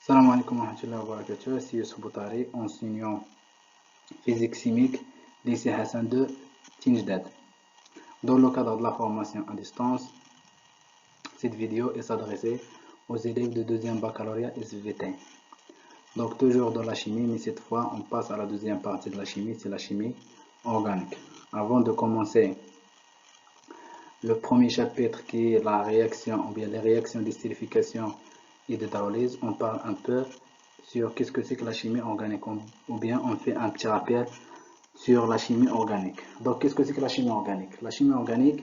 Salam alaikum wa rahmatullahi wa barakatuh, c'est Youssef Boutari, enseignant physique chimique, lycée Hassan de Tinjdad. Dans le cadre de la formation à distance, cette vidéo est s'adressée aux élèves de deuxième baccalauréat SVT. Donc toujours dans la chimie, mais cette fois on passe à la deuxième partie de la chimie, c'est la chimie organique. Avant de commencer le premier chapitre qui est la réaction, ou bien les réactions d'estérification et d'hydrolyse, on parle un peu sur qu'est-ce que c'est que la chimie organique, ou bien on fait un petit rappel sur la chimie organique. Donc qu'est-ce que c'est que la chimie organique? La chimie organique,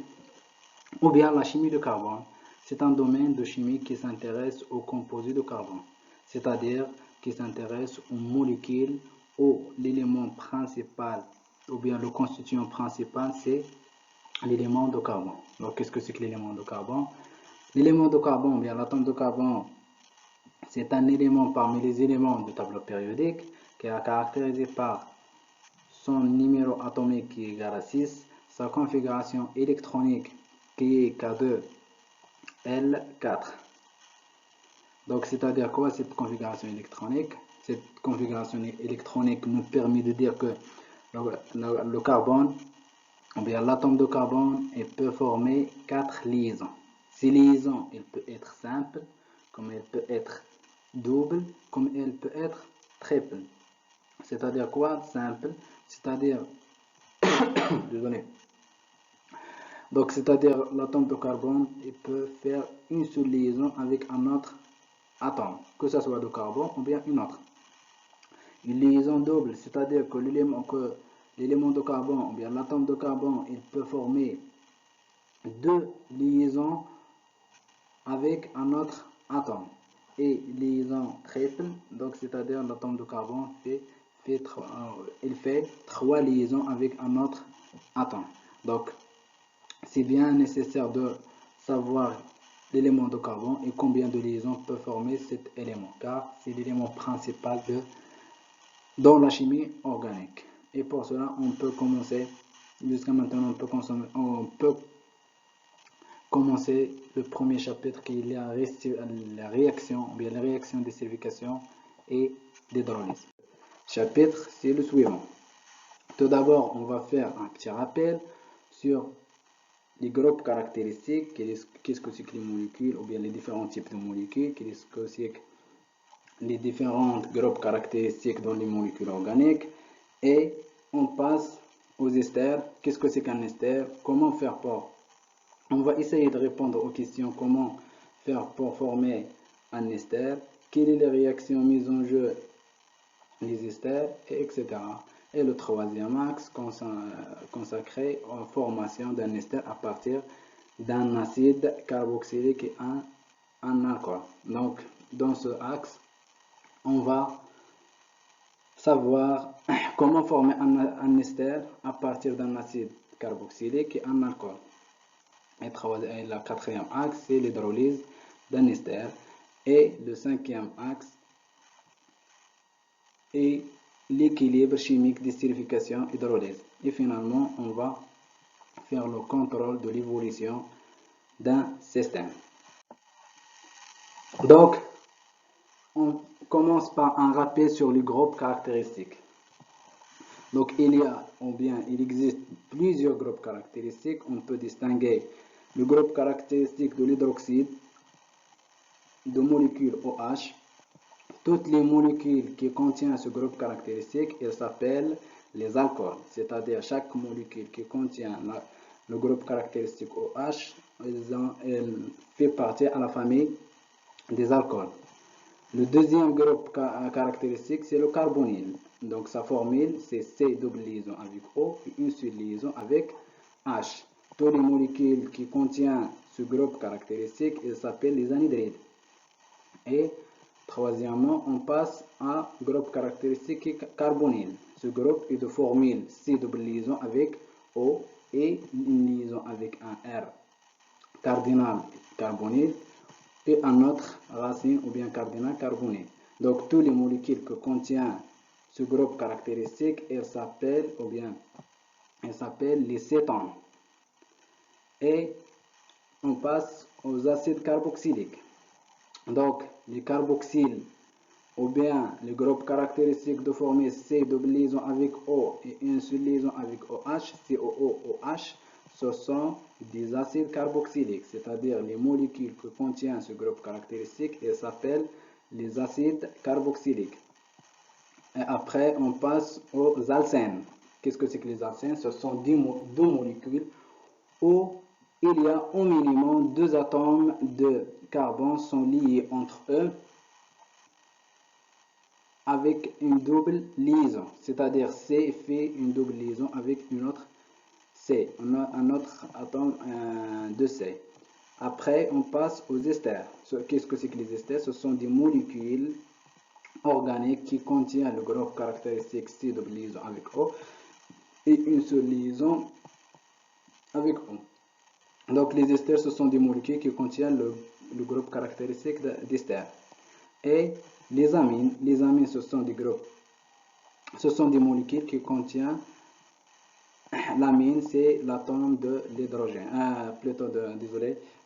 ou bien la chimie de carbone, c'est un domaine de chimie qui s'intéresse aux composés de carbone, c'est-à-dire qui s'intéresse aux molécules où l'élément principal, ou bien le constituant principal, c'est l'élément de carbone. Donc qu'est-ce que c'est que l'élément de carbone? L'élément de carbone, bien l'atome de carbone, c'est un élément parmi les éléments du tableau périodique qui est caractérisé par son numéro atomique qui est égal à 6, sa configuration électronique qui est K2L4. Donc c'est-à-dire quoi cette configuration électronique? Cette configuration électronique nous permet de dire que le carbone, ou bien l'atome de carbone, il peut former 4 liaisons. Ces liaisons, elles peuvent être simples, comme elles peuvent être doubles, comme elles peuvent être triples. C'est-à-dire quoi? Simple, c'est-à-dire désolé. Donc c'est-à-dire l'atome de carbone, il peut faire une seule liaison avec un autre atome, que ce soit de carbone ou bien une autre. Une liaison double, c'est-à-dire que l'élément de carbone, ou bien l'atome de carbone, il peut former deux liaisons avec un autre atome. Et liaison triple, donc c'est-à-dire l'atome de carbone il fait 3 liaisons avec un autre atome. Donc c'est bien nécessaire de savoir l'élément de carbone et combien de liaisons peut former cet élément, car c'est l'élément principal dans la chimie organique. Et pour cela, on peut commencer, jusqu'à maintenant, on peut commencer le premier chapitre qui est la réaction, ou bien les réactions d'estérification et d'hydrolyse. Chapitre, c'est le suivant. Tout d'abord, on va faire un petit rappel sur les groupes caractéristiques, qu'est-ce que c'est que les molécules, ou bien les différents types de molécules, qu'est-ce que c'est que les différents groupes caractéristiques dans les molécules organiques, et on passe aux esters. Qu'est-ce que c'est qu'un ester? Comment faire pour... On va essayer de répondre aux questions comment faire pour former un ester, quelles sont les réactions mises en jeu les esters, etc. Et le troisième axe consacré à la formation d'un ester à partir d'un acide carboxylique et un alcool. Donc dans ce axe, on va savoir comment former un ester à partir d'un acide carboxylique et un alcool. Et le quatrième axe, c'est l'hydrolyse d'un ester. Et le cinquième axe est l'équilibre chimique d'estérification hydrolyse. Et finalement, on va faire le contrôle de l'évolution d'un système. Donc, on commence par un rappel sur les groupes caractéristiques. Donc, il existe plusieurs groupes caractéristiques. On peut distinguer le groupe caractéristique de l'hydroxyde de molécules OH. Toutes les molécules qui contiennent ce groupe caractéristique, elles s'appellent les alcools. C'est-à-dire chaque molécule qui contient le groupe caractéristique OH, elle fait partie à la famille des alcools. Le deuxième groupe caractéristique, c'est le carbonyle. Donc sa formule, c'est C double liaison avec O et une seule liaison avec H. Toutes les molécules qui contiennent ce groupe caractéristique, elles s'appellent les anhydrides. Et troisièmement, on passe à groupe caractéristique carbonyle. Ce groupe est de formule C double liaison avec O et une liaison avec un R cardinal carbonyle et un autre racine ou bien cardinal carboné. Donc toutes les molécules que contient ce groupe caractéristique, elles s'appellent les cétones. Et on passe aux acides carboxyliques. Donc les carboxyles ou bien le groupe caractéristique de former C double liaison avec O et une seule liaison avec OH, COO-OH, ce sont des acides carboxyliques, c'est-à-dire les molécules que contient ce groupe caractéristique, elles s'appellent les acides carboxyliques. Et après, on passe aux alcènes. Qu'est-ce que c'est que les alcènes? Ce sont deux molécules où il y a au minimum deux atomes de carbone sont liés entre eux avec une double liaison, c'est-à-dire C fait une double liaison avec une autre C, un autre atome de C. Après, on passe aux esters. Qu'est-ce que c'est que les esters? Ce sont des molécules organiques qui contiennent le groupe caractéristique C double liaison avec O et une seule liaison avec O. Donc les esters, ce sont des molécules qui contiennent le groupe caractéristique d'ester. Et les amines, ce sont des molécules qui contiennent l'amine, c'est l'atome de l'hydrogène,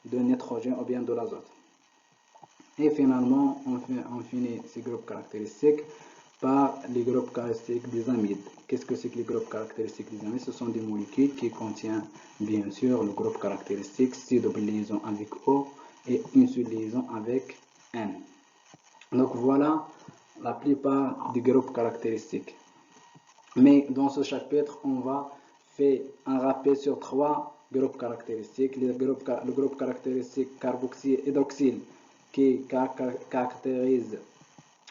de nitrogène ou bien de l'azote. Et finalement, on finit ces groupes caractéristiques par les groupes caractéristiques des amides. Qu'est-ce que c'est que les groupes caractéristiques des amides? Ce sont des molécules qui contiennent bien sûr le groupe caractéristique C double liaison avec O et une seule liaison avec N. Donc voilà la plupart des groupes caractéristiques. Mais dans ce chapitre, on va faire un rappel sur trois groupes caractéristiques. Le groupe caractéristique carboxyle-hydroxyle qui caractérise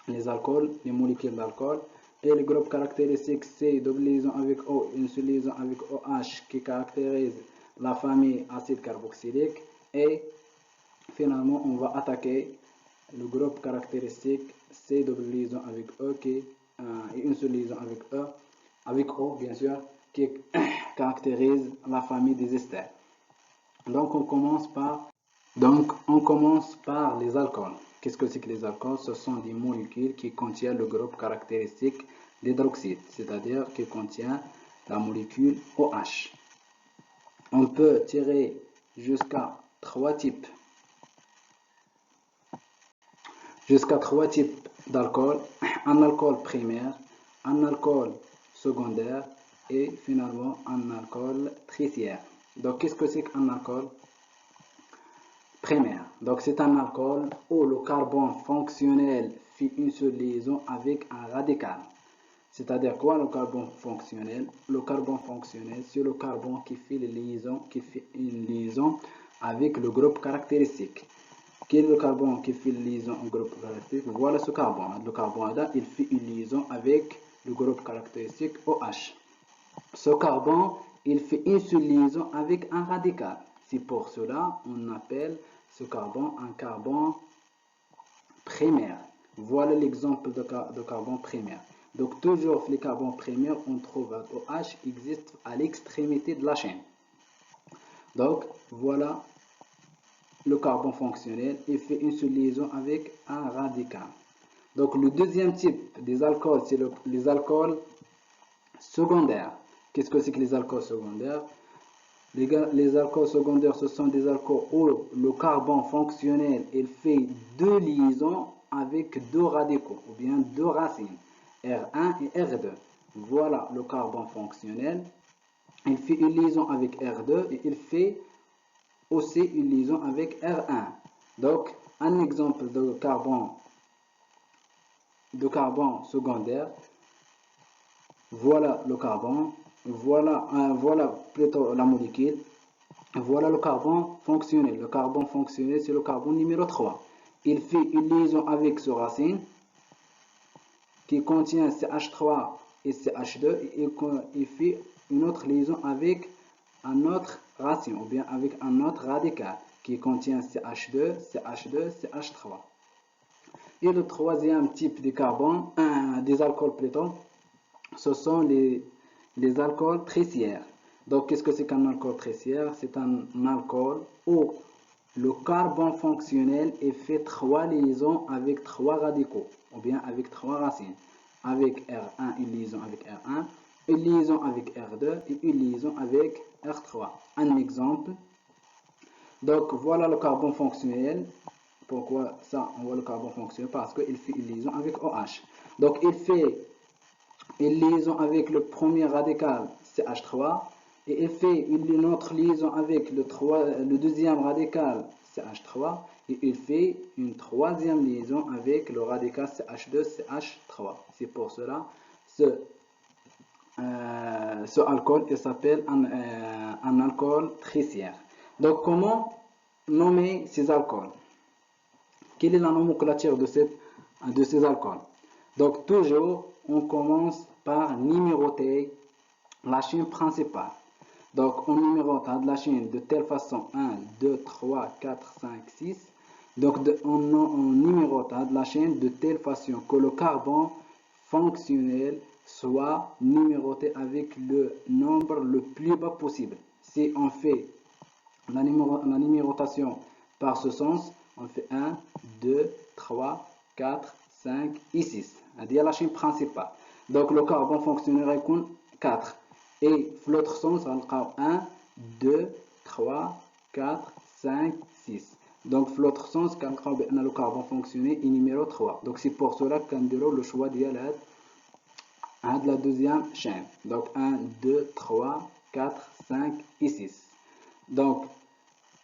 les alcools, les molécules d'alcool, et le groupe caractéristique C, double liaison avec O, une seule liaison avec OH qui caractérise la famille acide carboxylique, et finalement on va attaquer le groupe caractéristique C, double liaison avec E et une seule liaison avec O bien sûr, qui caractérise la famille des esters. Donc on commence par les alcools. Qu'est-ce que c'est que les alcools? Ce sont des molécules qui contiennent le groupe caractéristique d'hydroxyde, c'est-à-dire qui contient la molécule OH. On peut tirer jusqu'à trois types d'alcool: un alcool primaire, un alcool secondaire et finalement un alcool tertiaire. Donc qu'est-ce que c'est qu'un alcool primaire? Donc c'est un alcool où le carbone fonctionnel fait une seule liaison avec un radical. C'est-à-dire quoi le carbone fonctionnel? Le carbone fonctionnel, c'est le carbone qui fait une liaison avec le groupe caractéristique. Quel est le carbone qui fait une liaison au groupe caractéristique? Voilà ce carbone. Le carbone là, il fait une liaison avec le groupe caractéristique OH. Ce carbone, il fait une seule liaison avec un radical. C'est pour cela qu'on appelle ce carbone un carbone primaire. Voilà l'exemple de carbone primaire. Donc toujours les carbones primaires, on trouve un OH existe à l'extrémité de la chaîne. Donc voilà le carbone fonctionnel, il fait une seule liaison avec un radical. Donc le deuxième type des alcools, c'est les alcools secondaires. Qu'est-ce que c'est que les alcools secondaires? Les alcools secondaires, ce sont des alcools où le carbone fonctionnel, il fait deux liaisons avec deux radicaux, ou bien deux racines, R1 et R2. Voilà le carbone fonctionnel. Il fait une liaison avec R2 et il fait aussi une liaison avec R1. Donc, un exemple de carbone secondaire. Voilà le carbone, voilà plutôt la molécule, voilà le carbone fonctionnel. Le carbone fonctionnel, c'est le carbone numéro 3. Il fait une liaison avec ce racine qui contient CH3 et CH2 et il fait une autre liaison avec un autre racine ou bien avec un autre radical qui contient CH2, CH2, CH3. Et le troisième type de carbone, des alcools plutôt, ce sont les alcools tertiaires. Donc, qu'est-ce que c'est qu'un alcool tertiaire? C'est un alcool où le carbone fonctionnel est fait trois liaisons avec trois radicaux, ou bien avec trois racines. Avec R1, une liaison avec R1, une liaison avec R2 et une liaison avec R3. Un exemple. Donc, voilà le carbone fonctionnel Pourquoi ça, on voit le carbone fonctionner? Parce qu'il fait une liaison avec OH. Donc, il fait une liaison avec le premier radical CH3 et il fait une autre liaison avec le deuxième radical CH3 et il fait une troisième liaison avec le radical CH2CH3. C'est pour cela ce alcool il s'appelle un alcool triciaire. Donc comment nommer ces alcools? Quelle est la nomenclature de ces alcools? Donc toujours on commence par numéroter la chaîne principale. Donc on numérote la chaîne de telle façon 1, 2, 3, 4, 5, 6. Donc on numérote la chaîne de telle façon que le carbone fonctionnel soit numéroté avec le nombre le plus bas possible. Si on fait la numérotation par ce sens, on fait 1, 2, 3, 4, 5 et 6. C'est la chaîne principale. Donc le carbone fonctionnerait comme 4. Et l'autre sens, on a 1, 2, 3, 4, 5, 6. Donc l'autre sens, quand le carbone fonctionner est numéro 3. Donc c'est pour cela qu'on a le choix de la deuxième chaîne. Donc 1, 2, 3, 4, 5 et 6. Donc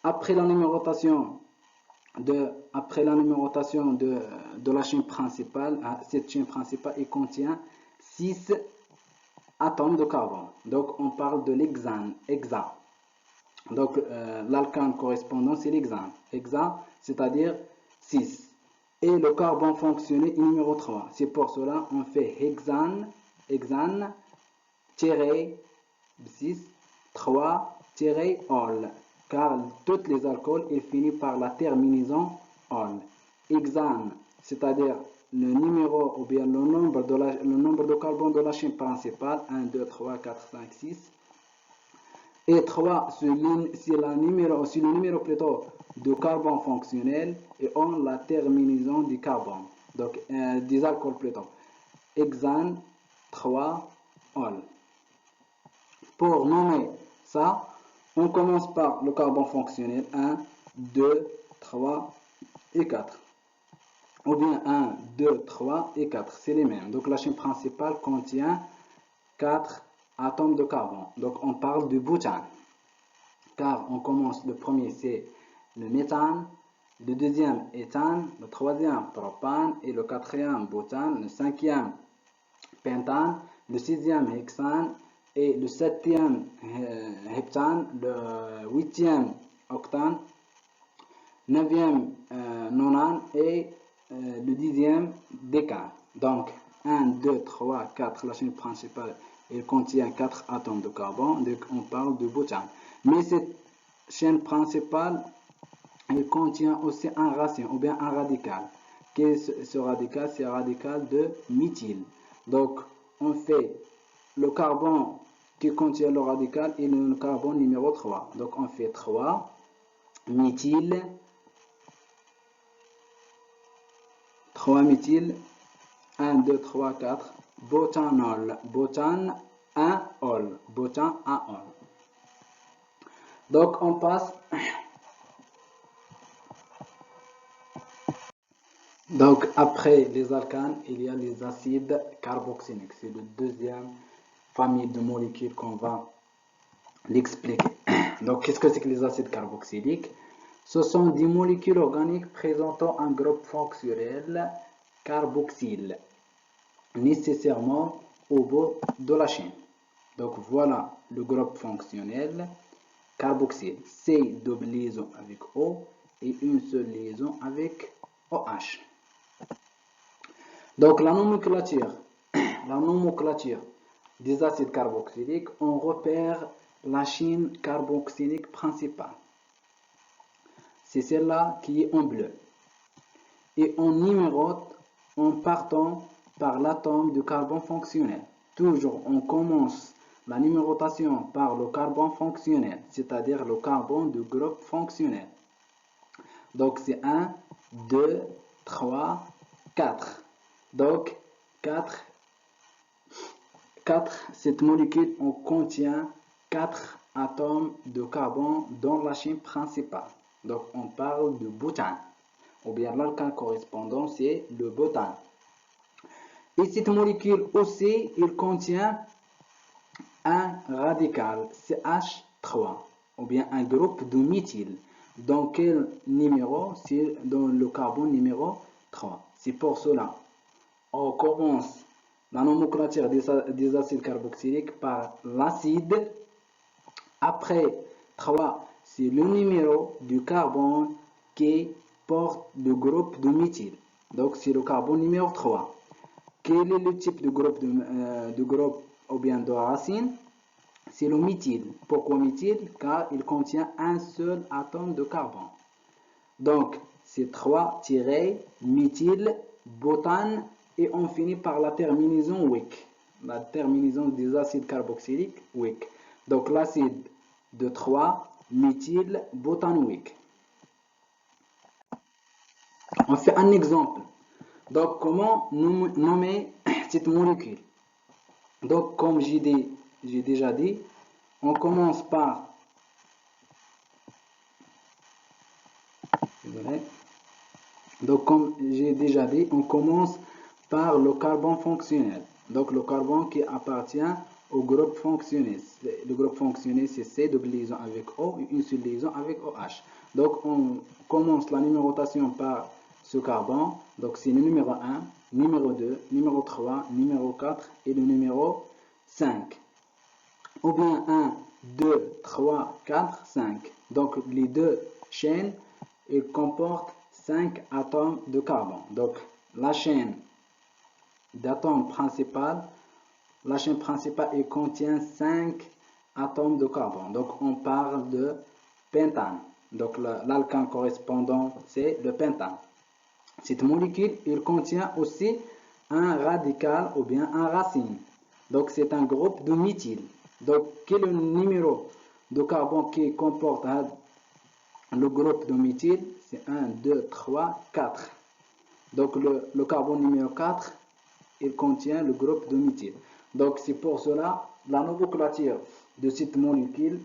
après la numérotation de la chaîne principale, cette chaîne principale elle contient 6 atomes de carbone. Donc on parle de l'hexane. Donc l'alcane correspondant c'est l'hexane. Hexane, c'est-à-dire 6. Et le carbone fonctionné est numéro 3. C'est pour cela on fait hexane, 6, 3, ol. Car tous les alcools ils finissent par la terminaison ol. Hexane, c'est-à-dire le numéro ou bien le nombre de carbone de la chaîne principale, 1, 2, 3, 4, 5, 6. Et 3, c'est le numéro plutôt de carbone fonctionnel et on la terminaison du carbone. Donc, des alcools plutôt. Hexane, 3, ol. Pour nommer ça, on commence par le carbone fonctionnel 1, 2, 3 et 4. Ou bien 1, 2, 3 et 4. C'est les mêmes. Donc la chaîne principale contient 4 atomes de carbone. Donc on parle du butane. Car on commence, le premier c'est le méthane, le deuxième éthane, le troisième propane et le quatrième butane, le cinquième pentane, le sixième hexane et le septième heptane, le huitième octane, neuvième nonane et le dixième décane. Donc 1, 2, 3, 4, la chaîne principale elle contient 4 atomes de carbone, donc on parle de butane. Mais cette chaîne principale elle contient aussi un racine ou bien un radical. Quel est ce radical? C'est un radical de méthyle. Donc on fait le carbone qui contient le radical et le carbone numéro 3. Donc on fait 3 méthyle, 1, 2, 3, 4, butanol, butane 1 ol, butane 1 ol. Donc on passe. Donc après les alcanes, il y a les acides carboxyliques. C'est la deuxième famille de molécules qu'on va l'expliquer. Donc qu'est-ce que c'est que les acides carboxyliques? Ce sont des molécules organiques présentant un groupe fonctionnel carboxyle nécessairement au bout de la chaîne. Donc voilà le groupe fonctionnel carboxyle. C'est double liaison avec O et une seule liaison avec OH. Donc la nomenclature des acides carboxyliques, on repère la chaîne carboxylique principale. C'est celle-là qui est en bleu. Et on numérote en partant par l'atome de carbone fonctionnel. Toujours, on commence la numérotation par le carbone fonctionnel, c'est-à-dire le carbone du groupe fonctionnel. Donc c'est 1, 2, 3, 4. Donc 4, cette molécule on contient 4 atomes de carbone dans la chaîne principale. Donc on parle de butane. ou bien l'alkane correspondant, c'est le butane. Et cette molécule aussi, il contient un radical CH3, ou bien un groupe de méthyle. Dans quel numéro? C'est dans le carbone numéro 3. C'est pour cela, on commence la nomenclature des acides carboxyliques par l'acide. Après 3, c'est le numéro du carbone qui porte le groupe de méthyle. Donc c'est le carbone numéro 3. Quel est le type de groupe ou bien de racine? C'est le méthyle. Pourquoi méthyle? Car il contient un seul atome de carbone. Donc c'est 3-méthyle butane et on finit par la terminaison wick, la terminaison des acides carboxyliques wick. Donc l'acide de 3-méthyle butanoïque. On fait un exemple. Donc comment nommer cette molécule? Donc comme j'ai déjà dit, on commence par donc comme j'ai déjà dit, on commence par le carbone fonctionnel. Donc le carbone qui appartient au groupe fonctionnel. Le groupe fonctionnel c'est C, double liaison avec O et une seule liaison avec OH. Donc on commence la numérotation par ce carbone. Donc c'est le numéro 1, numéro 2, numéro 3, numéro 4 et le numéro 5. Ou bien 1, 2, 3, 4, 5. Donc les deux chaînes, ils comportent 5 atomes de carbone. Donc la chaîne d'atomes principal, la chaîne principale elle contient 5 atomes de carbone. Donc on parle de pentane. Donc l'alkane correspondant c'est le pentane. Cette molécule il contient aussi un radical ou bien un racine. Donc c'est un groupe de méthyle. Donc quel est le numéro de carbone qui comporte le groupe de méthyle? C'est 1, 2, 3, 4. Donc le carbone numéro 4, il contient le groupe de méthyle. Donc c'est pour cela, la nomenclature de cette molécule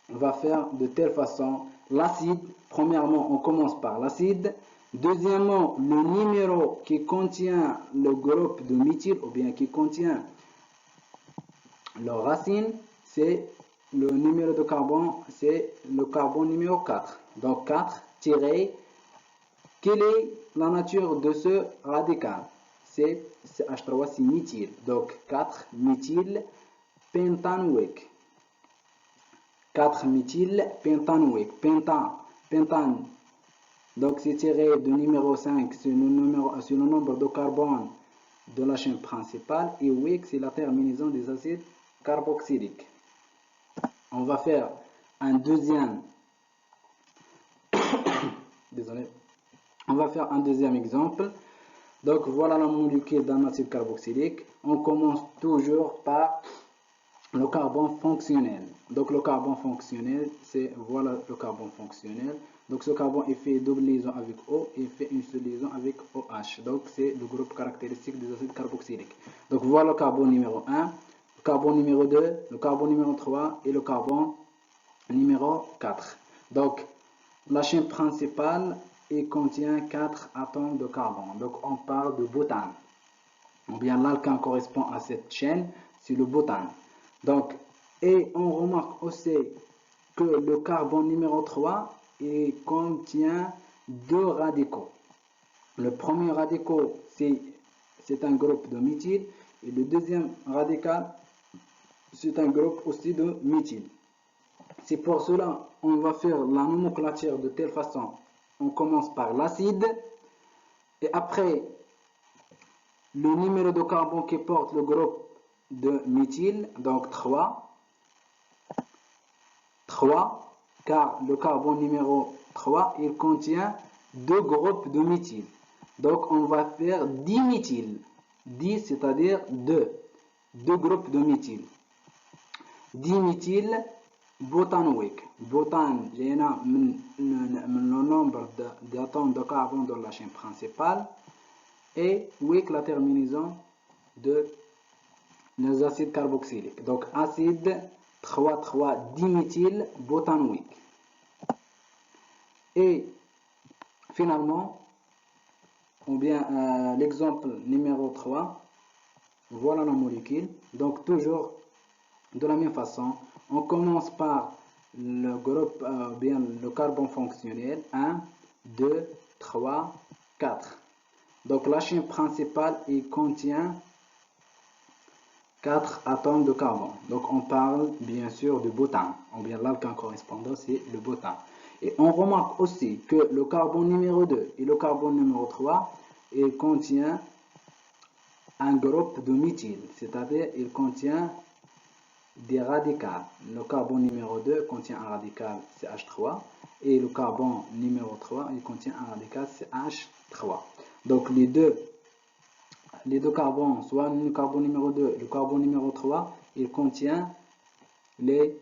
va faire de telle façon. L'acide, premièrement, on commence par l'acide. Deuxièmement, le numéro qui contient le groupe de méthyle, ou bien qui contient le racine, c'est le numéro de carbone, c'est le carbone numéro 4. Donc 4 tiré. Quelle est la nature de ce radical? C'est H3, c'est méthyle. Donc 4-méthyle pentanoïque. 4-méthyle pentanoïque. Pentane. Donc c'est tiré du numéro 5, c'est le nombre de carbone de la chaîne principale. Et wick, c'est la terminaison des acides carboxyliques. On va faire un deuxième. Désolé. On va faire un deuxième exemple. Donc voilà la molécule d'un acide carboxylique. On commence toujours par le carbone fonctionnel. Donc le carbone fonctionnel, c'est voilà le carbone fonctionnel. Donc ce carbone il fait double liaison avec O et il fait une seule liaison avec OH. Donc c'est le groupe caractéristique des acides carboxyliques. Donc voilà le carbone numéro 1, le carbone numéro 2, le carbone numéro 3 et le carbone numéro 4. Donc la chaîne principale il contient 4 atomes de carbone. Donc on parle de butane. Ou bien l'alkane correspond à cette chaîne, c'est le butane. Donc, et on remarque aussi que le carbone numéro 3 il contient 2 radicaux. Le premier radical c'est un groupe de méthyle et le deuxième radical c'est un groupe aussi de méthyle. C'est pour cela on va faire la nomenclature de telle façon. On commence par l'acide et après le numéro de carbone qui porte le groupe de méthyle, donc 3, car le carbone numéro 3 il contient 2 groupes de méthyle. Donc on va faire diméthyle. 10 c'est-à-dire 2 groupes de méthyle. Diméthyle butanoïque. Butane, j'ai le nombre d'atomes de carbone dans la chaîne principale. Et wick, la terminaison de les acides carboxyliques. Donc acide 3,3-diméthyle butanoïque. Et finalement, ou bien l'exemple numéro 3, voilà la molécule. Donc toujours de la même façon, on commence par le groupe, bien le carbone fonctionnel, 1, 2, 3, 4. Donc la chaîne principale, il contient 4 atomes de carbone. Donc on parle bien sûr du butane, ou bien l'alkane correspondant, c'est le butane. Et on remarque aussi que le carbone numéro 2 et le carbone numéro 3, il contient un groupe de méthyle, c'est-à-dire il contient des radicales. Le carbone numéro 2 contient un radical CH3 et le carbone numéro 3 il contient un radical CH3. Donc les deux carbones, soit le carbone numéro 2 et le carbone numéro 3, il contient les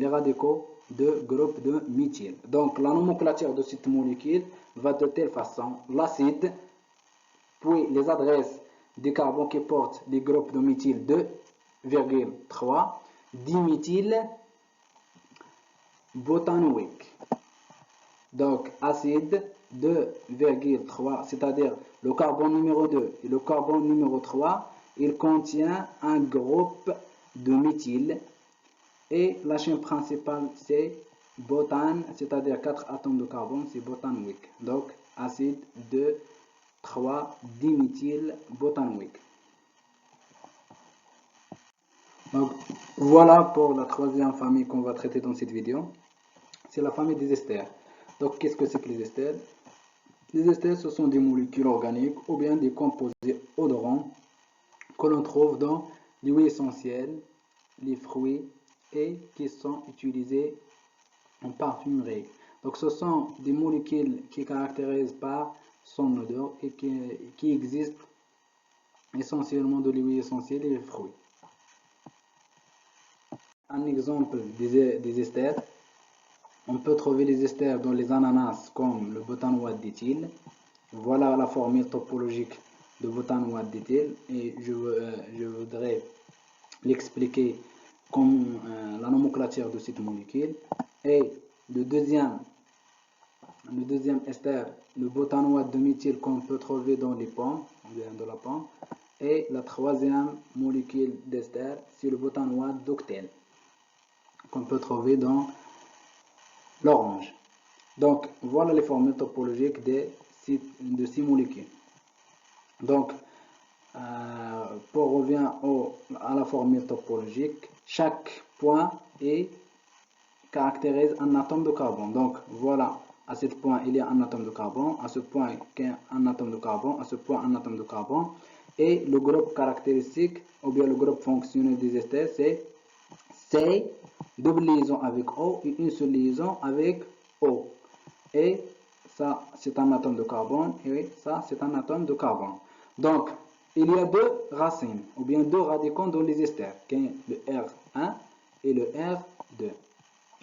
radicaux de groupe de méthyle. Donc la nomenclature de cette molécule va de telle façon: l'acide, puis les adresses des carbones qui portent les groupes de méthyle 2,3, diméthyle butanoïque. Donc acide 2,3, c'est-à-dire le carbone numéro 2 et le carbone numéro 3, il contient un groupe de méthyle et la chaîne principale c'est butane, c'est-à-dire 4 atomes de carbone, c'est butanoïque. Donc acide 2, 3 diméthyle butanoïque. Donc voilà pour la troisième famille qu'on va traiter dans cette vidéo. C'est la famille des esters. Donc qu'est-ce que c'est que les esters? Les esters, ce sont des molécules organiques ou bien des composés odorants que l'on trouve dans les huiles essentielles, les fruits et qui sont utilisés en parfumerie. Donc ce sont des molécules qui caractérisent par son odeur et qui existent essentiellement de l'huile essentielle et les fruits. Un exemple des esters: on peut trouver les esters dans les ananas comme le butanoate d'éthyle. Voilà la formule topologique de butanoate d'éthyle et je voudrais l'expliquer comme la nomenclature de cette molécule. Et le deuxième ester, le butanoate de méthyle qu'on peut trouver dans les pommes, de la pomme. Et la troisième molécule d'ester, c'est le butanoate d'octène qu'on peut trouver dans l'orange. Donc voilà les formules topologiques de ces molécules. Donc pour revenir à la formule topologique, chaque point caractérise un atome de carbone. Donc voilà, à ce point il y a un atome de carbone, à ce point un atome de carbone, à ce point un atome de carbone. Et le groupe caractéristique ou bien le groupe fonctionnel des esters, c'est C, double liaison avec O et une seule liaison avec O. Et ça c'est un atome de carbone et ça c'est un atome de carbone. Donc il y a deux racines ou bien deux radicaux dans les esters, qui est le R1 et le R2.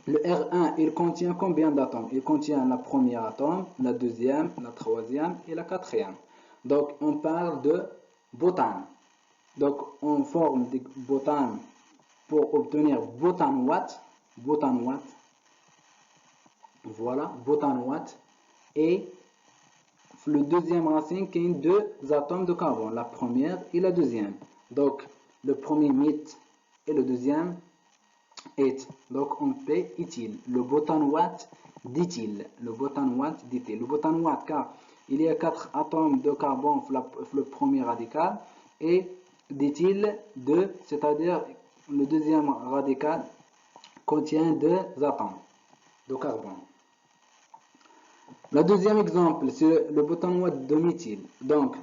Le R1 il contient combien d'atomes? Il contient la première atome, la deuxième, la troisième et la quatrième. Donc on parle de butane. Donc on forme des butanes pour obtenir butanoate. Voilà, butanoate. Et le deuxième racine qui est deux atomes de carbone, la première et la deuxième. Donc le premier mit et le deuxième est. Donc on fait éthyle, le butanoate d'éthyle, le butanoate d'éthyle. Le butanoate car il y a 4 atomes de carbone le premier radical et d'éthyle 2, c'est-à-dire le deuxième radical contient 2 atomes de carbone. Le deuxième exemple, c'est le butanoate de méthyle. Donc,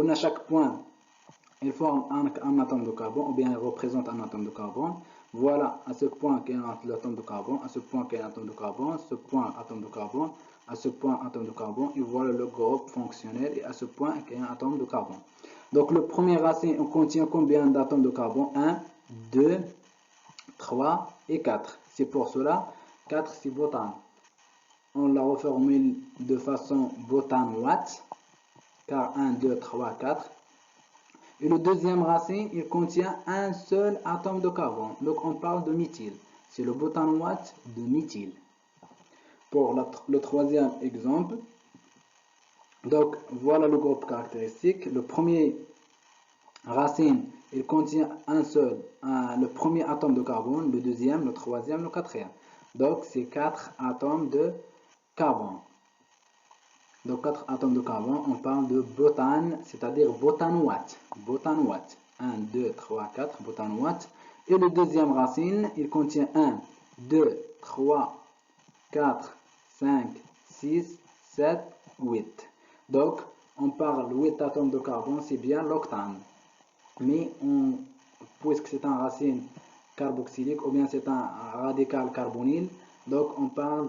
à chaque point, il forme un atome de carbone, ou bien il représente un atome de carbone. Voilà, à ce point qu'il y a un atome de carbone, à ce point qu'il y a un atome de carbone, à ce point atome de carbone, à ce point atome de carbone, et voilà le groupe fonctionnel, et à ce point qu'il y a un atome de carbone. Donc, le premier racine contient combien d'atomes de carbone? 1, 2, 3 et 4. C'est pour cela, 4 c'est butane. On la reformule de façon butanoate, car 1, 2, 3, 4. Et le deuxième racine, il contient un seul atome de carbone. Donc on parle de méthyle. C'est le butanoate de méthyle. Pour le troisième exemple, Donc, voilà le groupe caractéristique. Le premier racine, il contient le premier atome de carbone, le deuxième, le troisième, le quatrième. Donc, c'est 4 atomes de carbone. Donc, 4 atomes de carbone, on parle de butane, c'est-à-dire butanoate. Butanoate. 1, 2, 3, 4, butanoate. Et le deuxième racine, il contient 1, 2, 3, 4, 5, 6, 7, 8. Donc, on parle 8 atomes de carbone, c'est bien l'octane. Mais puisque c'est un racine carboxylique ou bien c'est un radical carbonyle, donc on parle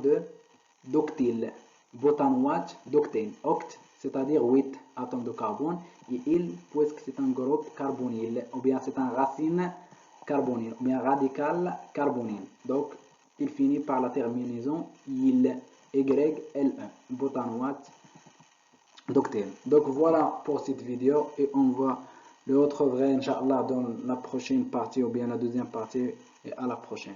d'octyle. Butanoate d'octane. Oct, c'est-à-dire 8 atomes de carbone, et il, puisque c'est un groupe carbonyle, ou bien c'est un racine carbonyle, ou bien radical carbonyle. Donc, il finit par la terminaison il, YLE, butanoate d'octane. Donc voilà pour cette vidéo et on va le retrouver Inch'Allah dans la prochaine partie ou bien la deuxième partie et à la prochaine.